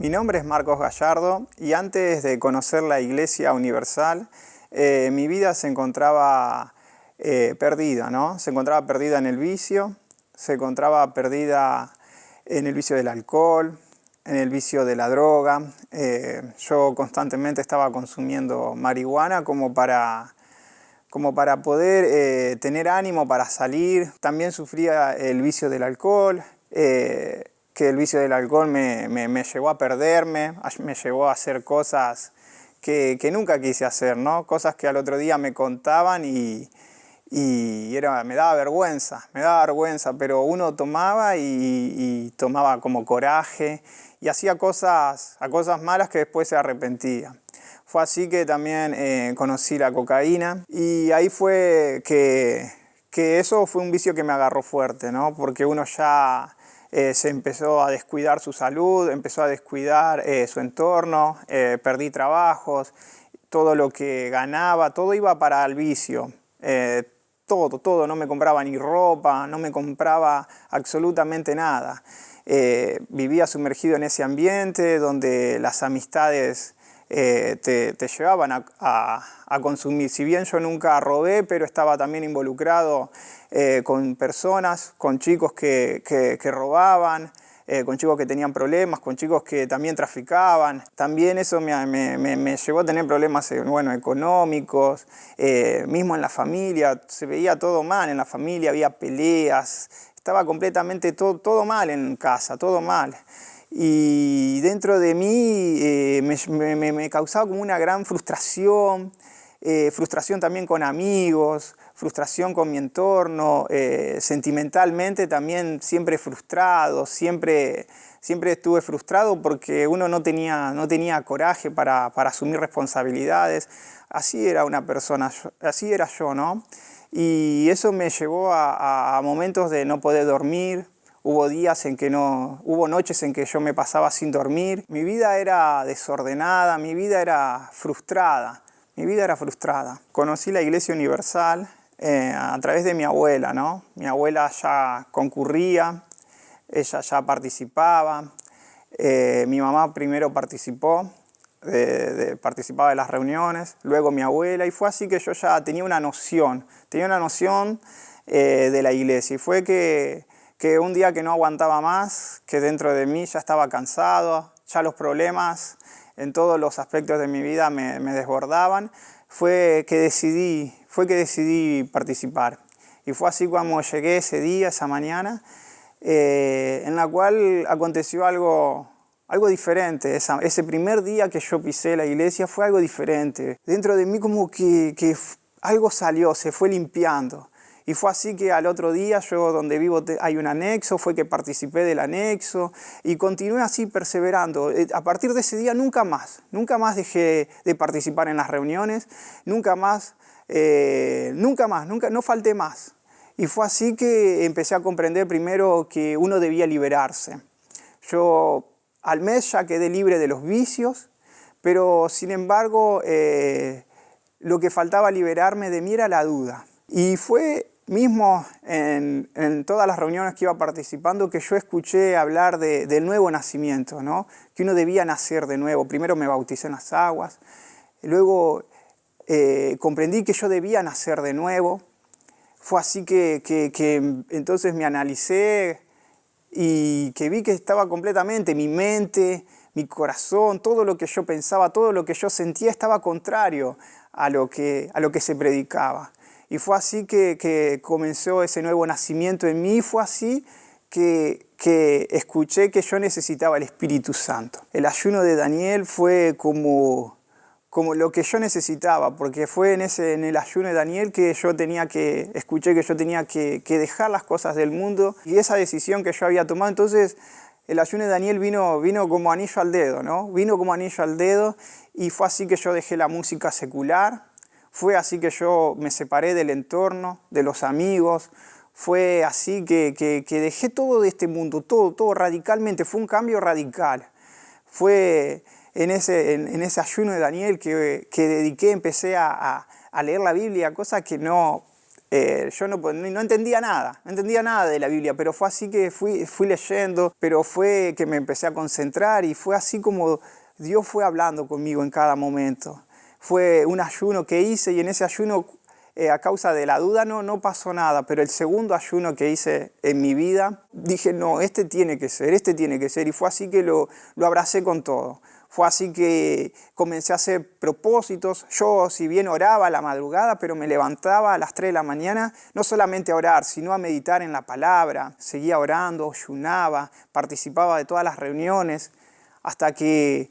Mi nombre es Marcos Gallardo y antes de conocer la Iglesia Universal, mi vida se encontraba perdida, ¿no? Se encontraba perdida en el vicio, se encontraba perdida en el vicio del alcohol, en el vicio de la droga. Yo constantemente estaba consumiendo marihuana como para poder tener ánimo para salir. También sufría el vicio del alcohol, que el vicio del alcohol me llevó a perderme, me llevó a hacer cosas que nunca quise hacer, ¿no? Cosas que al otro día me contaban y me daba vergüenza, pero uno tomaba y tomaba como coraje y hacía cosas malas que después se arrepentía. Fue así que también conocí la cocaína y ahí fue que eso fue un vicio que me agarró fuerte, ¿no? Porque uno ya se empezó a descuidar su salud, empezó a descuidar su entorno, perdí trabajos, todo lo que ganaba, todo iba para el vicio. Todo, no me compraba ni ropa, no me compraba absolutamente nada. Vivía sumergido en ese ambiente donde las amistades te llevaban a consumir. Si bien yo nunca robé, pero estaba también involucrado con personas, con chicos que robaban, con chicos que tenían problemas, con chicos que también traficaban. También eso me llevó a tener problemas económicos, mismo en la familia, se veía todo mal en la familia, había peleas, estaba completamente todo mal en casa, todo mal. Y dentro de mí me causaba como una gran frustración, frustración también con amigos, frustración con mi entorno, sentimentalmente también siempre frustrado, siempre estuve frustrado porque uno no tenía coraje para asumir responsabilidades. Así era una persona, así era yo, ¿no? Y eso me llevó a momentos de no poder dormir. Hubo noches en que yo me pasaba sin dormir. Mi vida era desordenada, mi vida era frustrada. Conocí la Iglesia Universal a través de mi abuela, ¿no? Mi abuela ya concurría, ella ya participaba. Mi mamá primero participaba de las reuniones, luego mi abuela, y fue así que yo ya tenía una noción de la iglesia. Y fue que un día que no aguantaba más, que dentro de mí ya estaba cansado, ya los problemas en todos los aspectos de mi vida me desbordaban, fue que decidí participar. Y fue así cuando llegué ese día, esa mañana, en la cual aconteció algo diferente. Ese primer día que yo pisé la iglesia fue algo diferente. Dentro de mí como que algo salió, se fue limpiando. Y fue así que al otro día, yo donde vivo hay un anexo, fue que participé del anexo y continué así perseverando. A partir de ese día nunca más dejé de participar en las reuniones, no falté más. Y fue así que empecé a comprender primero que uno debía liberarse. Yo al mes ya quedé libre de los vicios, pero sin embargo lo que faltaba liberarme de mí era la duda. Y fue mismo en todas las reuniones que iba participando que yo escuché hablar del nuevo nacimiento, ¿no? Que uno debía nacer de nuevo. Primero me bauticé en las aguas, luego comprendí que yo debía nacer de nuevo. Fue así que entonces me analicé y que vi que estaba completamente, mi mente, mi corazón, todo lo que yo pensaba, todo lo que yo sentía estaba contrario a lo que se predicaba. Y fue así que comenzó ese nuevo nacimiento en mí, fue así que escuché que yo necesitaba el Espíritu Santo. El ayuno de Daniel fue como lo que yo necesitaba, porque fue en el ayuno de Daniel que escuché que yo tenía que dejar las cosas del mundo y esa decisión que yo había tomado. Entonces el ayuno de Daniel vino como anillo al dedo, ¿no? Vino como anillo al dedo y fue así que yo dejé la música secular. Fue así que yo me separé del entorno, de los amigos. Fue así que dejé todo de este mundo, todo radicalmente. Fue un cambio radical. Fue en ese ayuno de Daniel que empecé a leer la Biblia, cosa que no Yo no entendía nada, no entendía nada de la Biblia, pero fue así que fui leyendo, pero fue que me empecé a concentrar y fue así como Dios fue hablando conmigo en cada momento. Fue un ayuno que hice y en ese ayuno, a causa de la duda, no pasó nada, pero el segundo ayuno que hice en mi vida, dije, no, este tiene que ser, y fue así que lo abracé con todo. Fue así que comencé a hacer propósitos. Yo, si bien oraba a la madrugada, pero me levantaba a las 3 de la mañana, no solamente a orar, sino a meditar en la palabra. Seguía orando, ayunaba, participaba de todas las reuniones, hasta que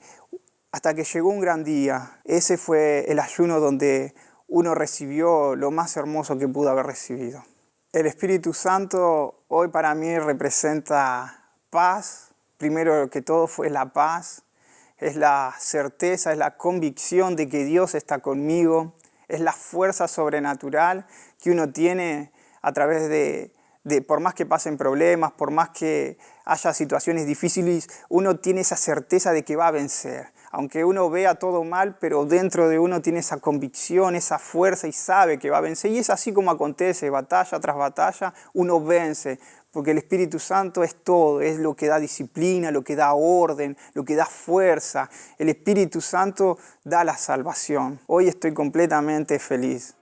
llegó un gran día. Ese fue el ayuno donde uno recibió lo más hermoso que pudo haber recibido. El Espíritu Santo hoy para mí representa paz. Primero que todo fue la paz. Es la certeza, es la convicción de que Dios está conmigo. Es la fuerza sobrenatural que uno tiene a través de por más que pasen problemas, por más que haya situaciones difíciles, uno tiene esa certeza de que va a vencer. Aunque uno vea todo mal, pero dentro de uno tiene esa convicción, esa fuerza y sabe que va a vencer. Y es así como acontece, batalla tras batalla, uno vence. Porque el Espíritu Santo es todo, es lo que da disciplina, lo que da orden, lo que da fuerza. El Espíritu Santo da la salvación. Hoy estoy completamente feliz.